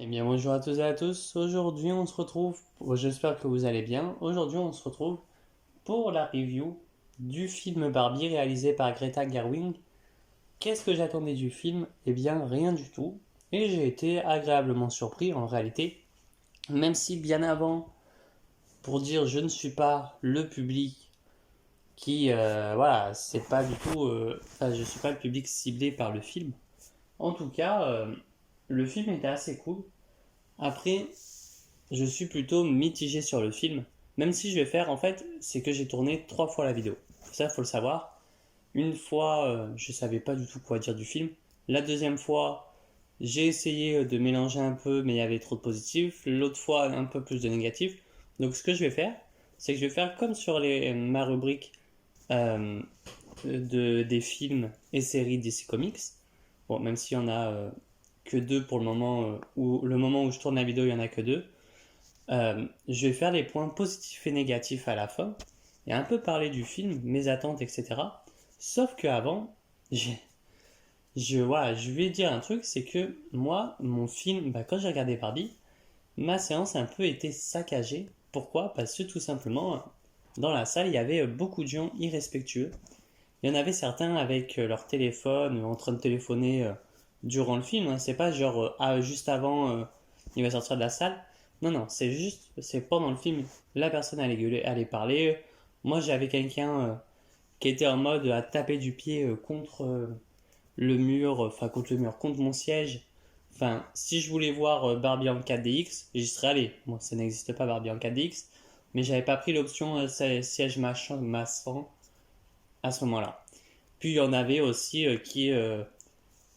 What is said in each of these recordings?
Eh bien, bonjour à tous et à tous. Aujourd'hui, on se retrouve. J'espère que vous allez bien. Aujourd'hui, on se retrouve pour la review du film Barbie réalisé par Greta Gerwig. Qu'est-ce que j'attendais du film? Eh bien, rien du tout. Et j'ai été agréablement surpris en réalité. Même si bien avant, pour dire je ne suis pas le public qui. Voilà, c'est pas du tout. Enfin, je suis pas le public ciblé par le film. En tout cas, le film était assez cool. Après, je suis plutôt mitigé sur le film. Même si je vais faire, en fait, c'est que j'ai tourné 3 fois la vidéo. Ça, faut le savoir. Une fois, je savais pas du tout quoi dire du film. La deuxième fois, j'ai essayé de mélanger un peu, mais il y avait trop de positifs. L'autre fois, un peu plus de négatifs. Donc, ce que je vais faire, c'est que je vais faire comme sur ma rubrique euh, des films et séries DC Comics. Bon, même s'il y en a que deux pour le moment, où le moment où je tourne la vidéo, il y en a que deux. Je vais faire les points positifs et négatifs à la fin et un peu parler du film, mes attentes, etc. Sauf qu'avant, voilà, je vais dire un truc, c'est que moi, mon film, quand j'ai regardé Barbie, ma séance a un peu été saccagée. Pourquoi? Parce que tout simplement, dans la salle, il y avait beaucoup de gens irrespectueux. Il y en avait certains avec leur téléphone, en train de téléphoner durant le film, hein. C'est pas genre juste avant, il va sortir de la salle. Non, non, c'est juste, c'est pendant le film, la personne allait gueuler, allait parler. Moi, j'avais quelqu'un qui était en mode à taper du pied contre le mur, enfin contre le mur, contre mon siège. Enfin, si je voulais voir Barbie en 4DX, j'y serais allé. Moi, ça n'existe pas Barbie en 4DX, mais j'avais pas pris l'option siège massant à ce moment-là. Puis il y en avait aussi qui,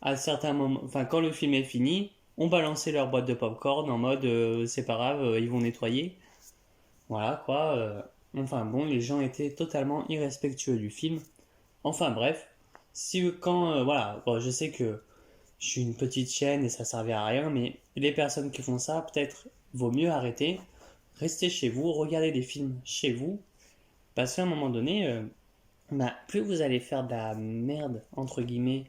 à certains moments, enfin quand le film est fini, ont balancé leur boîte de popcorn en mode c'est pas grave, ils vont nettoyer. Voilà quoi. Enfin bon, les gens étaient totalement irrespectueux du film. Enfin bref, si quand voilà, bon, je sais que je suis une petite chaîne et ça servait à rien, mais les personnes qui font ça, peut-être vaut mieux arrêter, rester chez vous, regarder des films chez vous, parce qu'à un moment donné, plus vous allez faire de la merde entre guillemets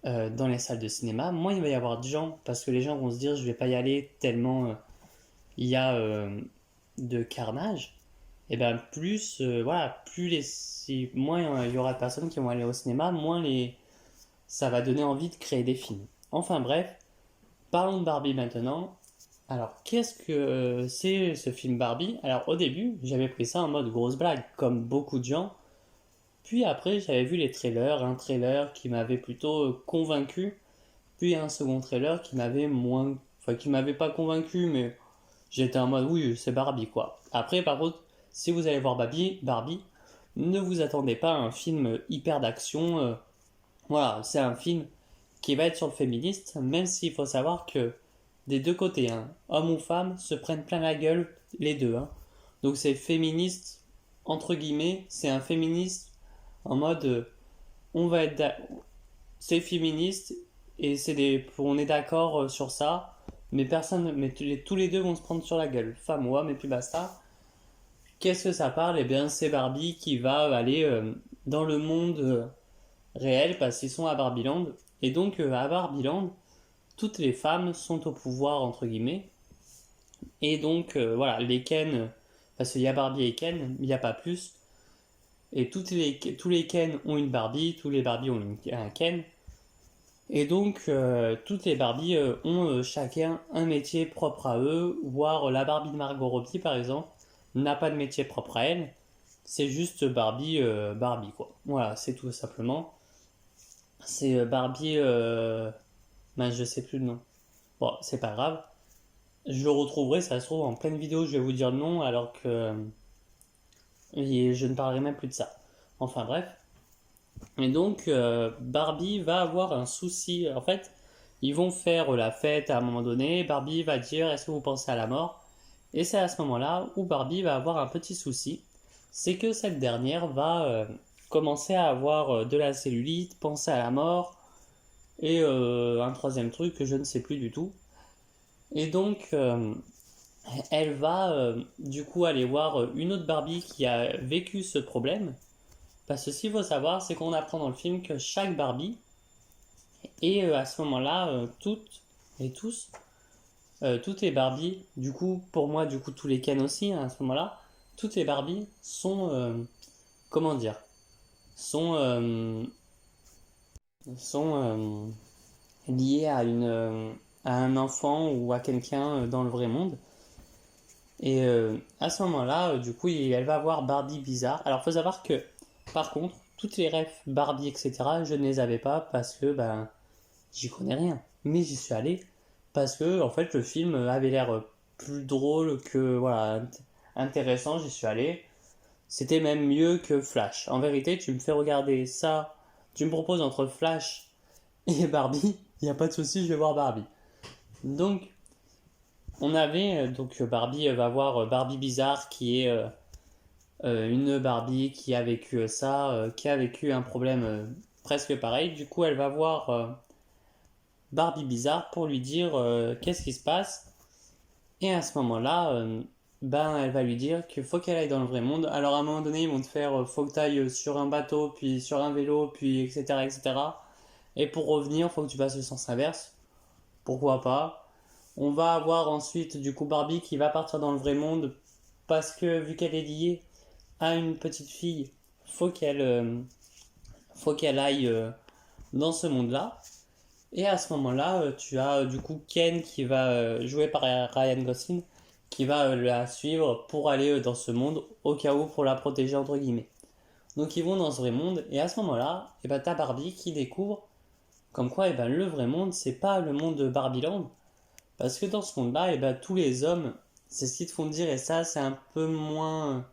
dans les salles de cinéma, moins il va y avoir de gens parce que les gens vont se dire je vais pas y aller tellement il y a de carnage. Et ben plus voilà, moins il y aura de personnes qui vont aller au cinéma, moins ça va donner envie de créer des films. Enfin bref, parlons de Barbie maintenant. Alors qu'est-ce que c'est ce film Barbie? Alors au début, j'avais pris ça en mode grosse blague, comme beaucoup de gens. Puis après, j'avais vu les trailers, un trailer qui m'avait plutôt convaincu, puis un second trailer qui m'avait moins, enfin qui m'avait pas convaincu, mais j'étais en mode oui, c'est Barbie quoi. Après, par contre, si vous allez voir Barbie, ne vous attendez pas à un film hyper d'action. Voilà, c'est un film qui va être sur le féministe, même s'il faut savoir que des deux côtés, hein, homme ou femme, se prennent plein la gueule les deux, hein. Donc c'est féministe entre guillemets, c'est un féministe en mode on va être c'est féministe et on est d'accord sur ça, mais personne, mais tous les deux vont se prendre sur la gueule, femme ou homme et puis basta. Qu'est-ce que ça parle? Eh bien, c'est Barbie qui va aller dans le monde réel parce qu'ils sont à Barbieland et donc à Barbieland, toutes les femmes sont au pouvoir entre guillemets et donc voilà les Ken, parce qu'il y a Barbie et Ken, il n'y a pas plus. Et tous les Ken ont une Barbie, tous les Barbie ont un Ken. Et donc, toutes les Barbies ont chacun un métier propre à eux, voire la Barbie de Margot Robbie, par exemple, n'a pas de métier propre à elle. C'est juste Barbie, Barbie, quoi. Voilà, c'est tout simplement. C'est Barbie, je sais plus le nom. Bon, c'est pas grave. Je le retrouverai, ça se trouve, en pleine vidéo, je vais vous dire le nom, alors que je ne parlerai même plus de ça. Enfin bref. Et donc, Barbie va avoir un souci. En fait, ils vont faire la fête à un moment donné. Barbie va dire est-ce que vous pensez à la mort? Et c'est à ce moment-là où Barbie va avoir un petit souci. C'est que cette dernière va commencer à avoir de la cellulite, penser à la mort. Et un troisième truc que je ne sais plus du tout. Et donc, elle va du coup aller voir une autre Barbie qui a vécu ce problème. Parce que ce qu'il faut savoir, c'est qu'on apprend dans le film que chaque Barbie, et à ce moment-là, toutes et tous, toutes les Barbie, du coup, pour moi, du coup, tous les Ken aussi, hein, à ce moment-là, toutes les Barbie sont, comment dire, sont, sont liées à un enfant ou à quelqu'un dans le vrai monde. Et à ce moment-là, du coup, elle va voir Barbie bizarre. Alors, faut savoir que, par contre, toutes les refs Barbie, etc., je ne les avais pas parce que, ben, j'y connais rien. Mais j'y suis allé parce que, en fait, le film avait l'air plus drôle que, voilà, intéressant. J'y suis allé. C'était même mieux que Flash. En vérité, tu me fais regarder ça, tu me proposes entre Flash et Barbie, il n'y a pas de souci, je vais voir Barbie. Donc, on avait, donc Barbie va voir Barbie Bizarre qui est une Barbie qui a vécu ça, qui a vécu un problème presque pareil. Du coup, elle va voir Barbie Bizarre pour lui dire qu'est-ce qui se passe. Et à ce moment-là, ben, elle va lui dire qu'il faut qu'elle aille dans le vrai monde. Alors à un moment donné, ils vont te faire faut que tu ailles sur un bateau, puis sur un vélo, puis etc. etc. Et pour revenir, faut que tu passes le sens inverse. Pourquoi pas? On va avoir ensuite du coup Barbie qui va partir dans le vrai monde parce que vu qu'elle est liée à une petite fille, faut qu'elle faut qu'elle aille dans ce monde-là. Et à ce moment-là, tu as du coup Ken qui va jouer par Ryan Gosling qui va la suivre pour aller dans ce monde au cas où pour la protéger entre guillemets. Donc ils vont dans ce vrai monde et à ce moment-là, et ben t'as Barbie qui découvre comme quoi et ben le vrai monde c'est pas le monde de Barbieland parce que dans ce monde-là et ben tous les hommes c'est ce qu'ils te font dire et ça c'est un peu moins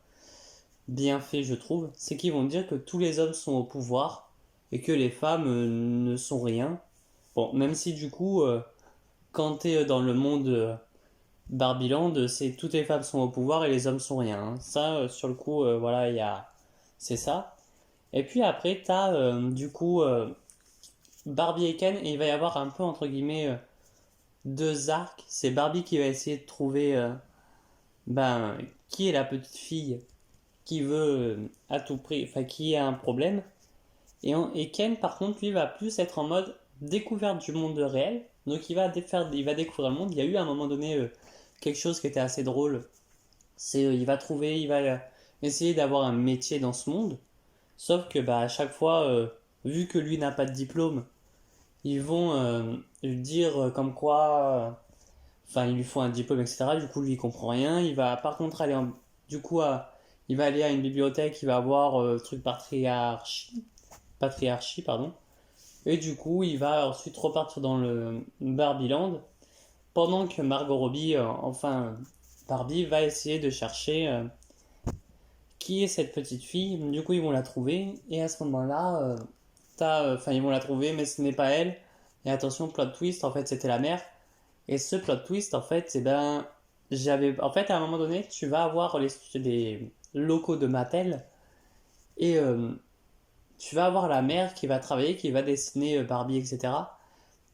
bien fait je trouve, c'est qu'ils vont dire que tous les hommes sont au pouvoir et que les femmes ne sont rien. Bon, même si du coup quand t'es dans le monde Barbieland, c'est toutes les femmes sont au pouvoir et les hommes sont rien, hein. Ça, sur le coup, voilà, c'est ça. Et puis après, t'as du coup Barbie et Ken, et il va y avoir un peu entre guillemets deux arcs. C'est Barbie qui va essayer de trouver ben, qui est la petite fille qui veut à tout prix, enfin qui a un problème. Et Ken, par contre, lui va plus être en mode découverte du monde réel. Donc il va découvrir le monde. Il y a eu à un moment donné quelque chose qui était assez drôle. C'est il va essayer d'avoir un métier dans ce monde. Sauf que bah, à chaque fois, vu que lui n'a pas de diplôme, ils vont lui dire comme quoi, enfin il lui faut un diplôme, etc. Du coup lui il comprend rien. Il va par contre du coup il va aller à une bibliothèque, il va avoir truc patriarchie, pardon. Et du coup il va ensuite repartir dans le Barbieland pendant que Margot Robbie, enfin Barbie, va essayer de chercher qui est cette petite fille. Du coup, ils vont la trouver. Et à ce moment-là, enfin, ils vont la trouver, mais ce n'est pas elle. Et attention, plot twist, en fait, c'était la mère. Et ce plot twist, en fait, c'est ben, en fait, à un moment donné, tu vas avoir les locaux de Mattel. Et tu vas avoir la mère qui va travailler, qui va dessiner Barbie, etc.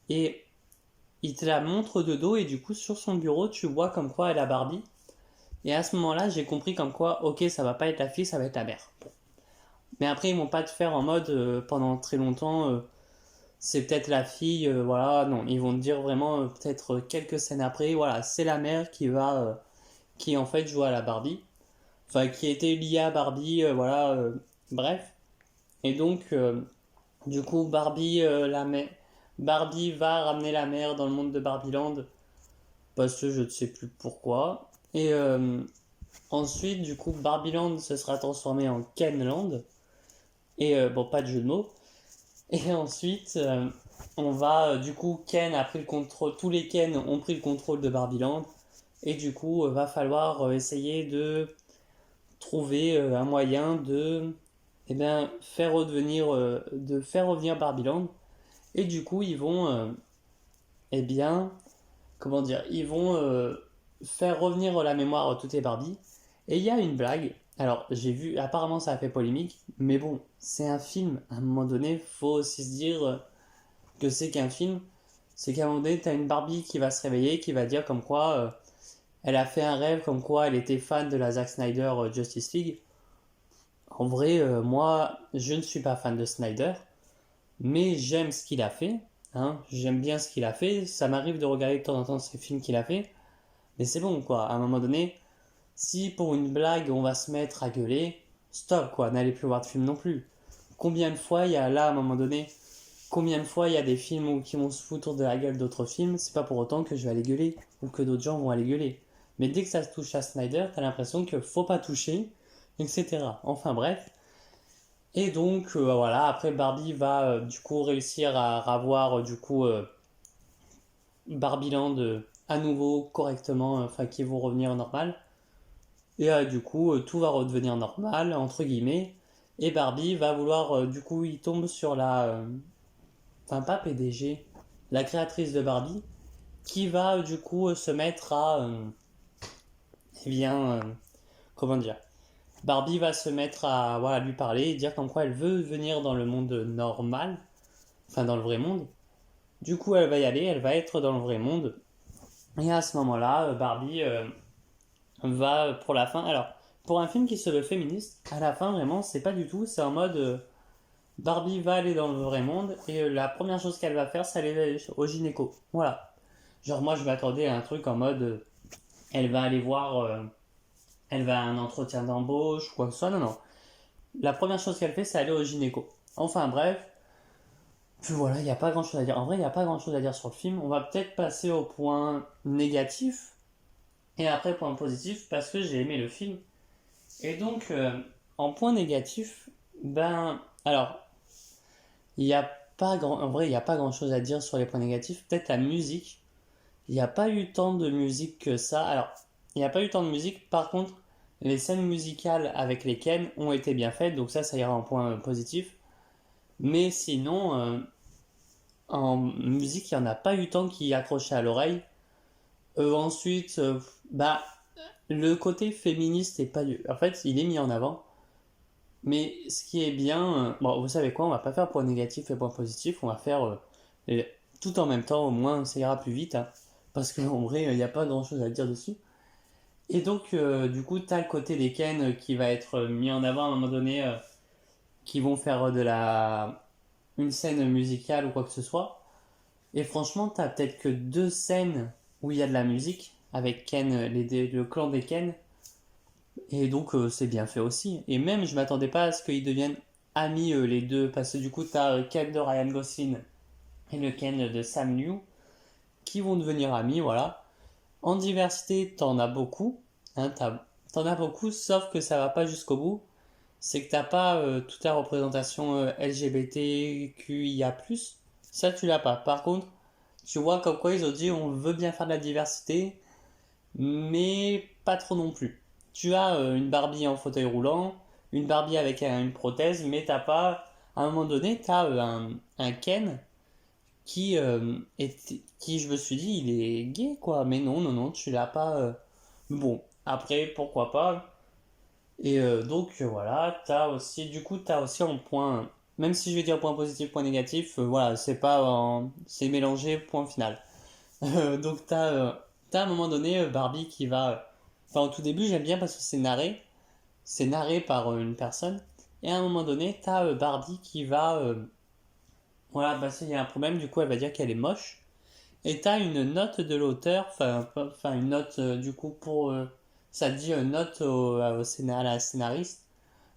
Et il te la montre de dos. Et du coup, sur son bureau, tu vois comme quoi elle a Barbie. Et à ce moment-là, j'ai compris comme quoi, ok, ça va pas être la fille, ça va être la mère. Bon. Mais après, ils vont pas te faire en mode pendant très longtemps, c'est peut-être la fille, voilà, non, ils vont te dire vraiment peut-être quelques scènes après, voilà, c'est la mère qui en fait joue à la Barbie, enfin qui était liée à Barbie, voilà, bref. Et donc, du coup, Barbie va ramener la mère dans le monde de Barbieland parce que je ne sais plus pourquoi. Et ensuite, du coup, Barbieland se sera transformé en Kenland. Et bon, pas de jeu de mots. Et ensuite, on va, du coup, Ken a pris le contrôle, tous les Ken ont pris le contrôle de Barbieland. Et du coup, va falloir essayer de trouver un moyen de, eh bien, de faire revenir Barbieland. Et du coup, ils vont, eh bien, comment dire, ils vont faire revenir la mémoire de toutes les Barbie. Et il y a une blague. Alors, j'ai vu, apparemment ça a fait polémique, mais bon, c'est un film. À un moment donné, faut aussi se dire que c'est qu'un film. C'est qu'à un moment donné, t'as une Barbie qui va se réveiller, qui va dire comme quoi elle a fait un rêve, comme quoi elle était fan de la Zack Snyder Justice League. En vrai, moi, je ne suis pas fan de Snyder, mais j'aime ce qu'il a fait. hein, j'aime bien ce qu'il a fait, ça m'arrive de regarder de temps en temps ces films qu'il a fait, mais c'est bon quoi, à un moment donné, si pour une blague on va se mettre à gueuler, stop quoi, n'allez plus voir de film non plus. Combien de fois il y a là à un moment donné, combien de fois il y a des films qui vont se foutre de la gueule d'autres films, c'est pas pour autant que je vais aller gueuler, ou que d'autres gens vont aller gueuler. Mais dès que ça se touche à Snyder, t'as l'impression que faut pas toucher, etc. Enfin bref. Et donc voilà, après Barbie va du coup réussir à avoir du coup Barbieland à nouveau correctement, enfin qui vont revenir normal. Et du coup tout va redevenir normal, entre guillemets. Et Barbie va vouloir, du coup il tombe sur enfin pas PDG, la créatrice de Barbie, qui va du coup se mettre à, eh bien, comment dire, Barbie va se mettre à voilà, lui parler et dire comme quoi elle veut venir dans le monde normal, enfin dans le vrai monde. Du coup, elle va y aller, elle va être dans le vrai monde. Et à ce moment-là, Barbie va pour la fin. Alors, pour un film qui se veut féministe, à la fin, vraiment, c'est pas du tout. C'est en mode Barbie va aller dans le vrai monde et la première chose qu'elle va faire, c'est aller au gynéco. Voilà. Genre, moi, je m'attendais à un truc en mode elle va aller voir, elle va à un entretien d'embauche, quoi que ce soit. Non, non. La première chose qu'elle fait, c'est aller au gynéco. Enfin, bref. Puis voilà, il n'y a pas grand chose à dire. En vrai, il n'y a pas grand chose à dire sur le film. On va peut-être passer au point négatif et après point positif parce que j'ai aimé le film. Et donc, en point négatif, ben, alors, il n'y a pas grand, en vrai, il n'y a pas grand chose à dire sur les points négatifs. Peut-être la musique. Il n'y a pas eu tant de musique que ça. Alors, il n'y a pas eu tant de musique. Par contre, les scènes musicales avec les Ken ont été bien faites. Donc ça ira en point positif. Mais sinon, en musique, il n'y en a pas eu tant qui accrochait à l'oreille. Ensuite, bah, le côté féministe est pas du. En fait, il est mis en avant. Mais ce qui est bien, bon, vous savez quoi, on va pas faire point négatif et point positif, on va faire tout en même temps, au moins ça ira plus vite, hein, parce qu'en vrai, il n'y a pas grand chose à dire dessus. Et donc, du coup, t'as le côté des Ken qui va être mis en avant à un moment donné, qui vont faire une scène musicale ou quoi que ce soit. Et franchement, t'as peut-être que deux scènes où il y a de la musique, avec Ken, le clan des Ken, et donc c'est bien fait aussi. Et même, je m'attendais pas à ce qu'ils deviennent amis les deux, parce que du coup, t'as Ken de Ryan Gosling et le Ken de Sam Liu, qui vont devenir amis, voilà. En diversité, t'en as beaucoup, hein, t'en as beaucoup, sauf que ça va pas jusqu'au bout. C'est que t'as pas toute la représentation LGBTQIA+. Ça, tu l'as pas. Par contre, tu vois comme quoi ils ont dit on veut bien faire de la diversité, mais pas trop non plus. Tu as une Barbie en fauteuil roulant, une Barbie avec une prothèse, mais t'as pas. À un moment donné, t'as un Ken qui, je me suis dit, il est gay, quoi. Mais non, non, non, tu l'as pas. Bon, après, pourquoi pas. Et donc, voilà, t'as aussi en point. Même si je vais dire point positif, point négatif, voilà, c'est pas. C'est mélangé, point final. Donc t'as à un moment donné Barbie qui va. Enfin au tout début j'aime bien parce que c'est narré par une personne. Et à un moment donné t'as Barbie qui va. Voilà, parce qu'il y a un problème, du coup elle va dire qu'elle est moche. Et t'as une note de l'auteur, enfin une note du coup pour. Ça dit note à la scénariste.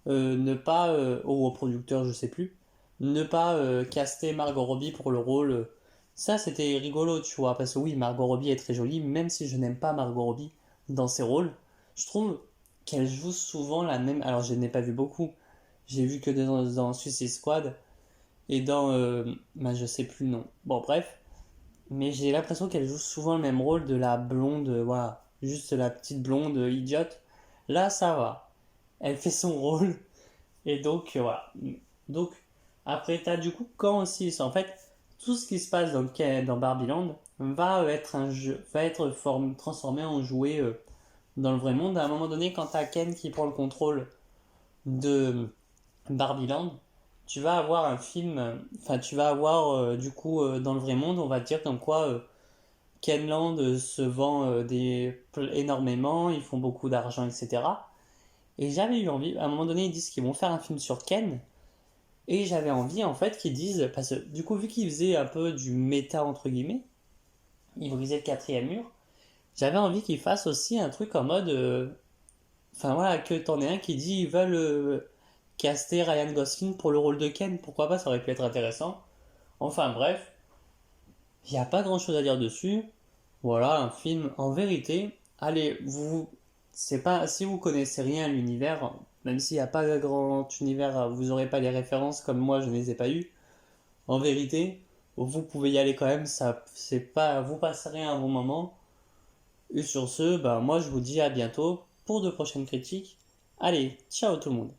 Ne pas. Ou au producteur, je sais plus. Ne pas caster Margot Robbie pour le rôle. Ça, c'était rigolo, tu vois, parce que oui, Margot Robbie est très jolie, même si je n'aime pas Margot Robbie dans ses rôles. Je trouve qu'elle joue souvent la même. Alors, je n'ai pas vu beaucoup. J'ai vu que dans Suicide Squad et dans. Je sais plus le nom. Bon, bref. Mais j'ai l'impression qu'elle joue souvent le même rôle de la blonde, voilà. Juste la petite blonde idiote. Là, ça va. Elle fait son rôle. Et donc, voilà. Donc, après, t'as du coup, quand aussi, en fait, tout ce qui se passe dans Barbieland va être un jeu, va être transformé en jouet dans le vrai monde. À un moment donné, quand t'as Ken qui prend le contrôle de Barbieland, tu vas avoir un film, enfin, tu vas avoir du coup dans le vrai monde, on va dire comme quoi Kenland se vend énormément, ils font beaucoup d'argent, etc. Et j'avais eu envie, à un moment donné, ils disent qu'ils vont faire un film sur Ken. Et j'avais envie en fait qu'ils disent, parce que du coup vu qu'ils faisaient un peu du méta entre guillemets, ils brisaient le quatrième mur, j'avais envie qu'ils fassent aussi un truc en mode, enfin voilà, que t'en aies un qui dit ils veulent caster Ryan Gosling pour le rôle de Ken, pourquoi pas, ça aurait pu être intéressant. Enfin bref, il n'y a pas grand chose à dire dessus. Voilà, un film en vérité. Allez, c'est pas, si vous connaissez rien à l'univers, même s'il n'y a pas de grand univers, vous n'aurez pas les références comme moi, je ne les ai pas eues. En vérité, vous pouvez y aller quand même, ça, c'est pas, vous passerez un bon moment. Et sur ce, bah, moi je vous dis à bientôt pour de prochaines critiques. Allez, ciao tout le monde.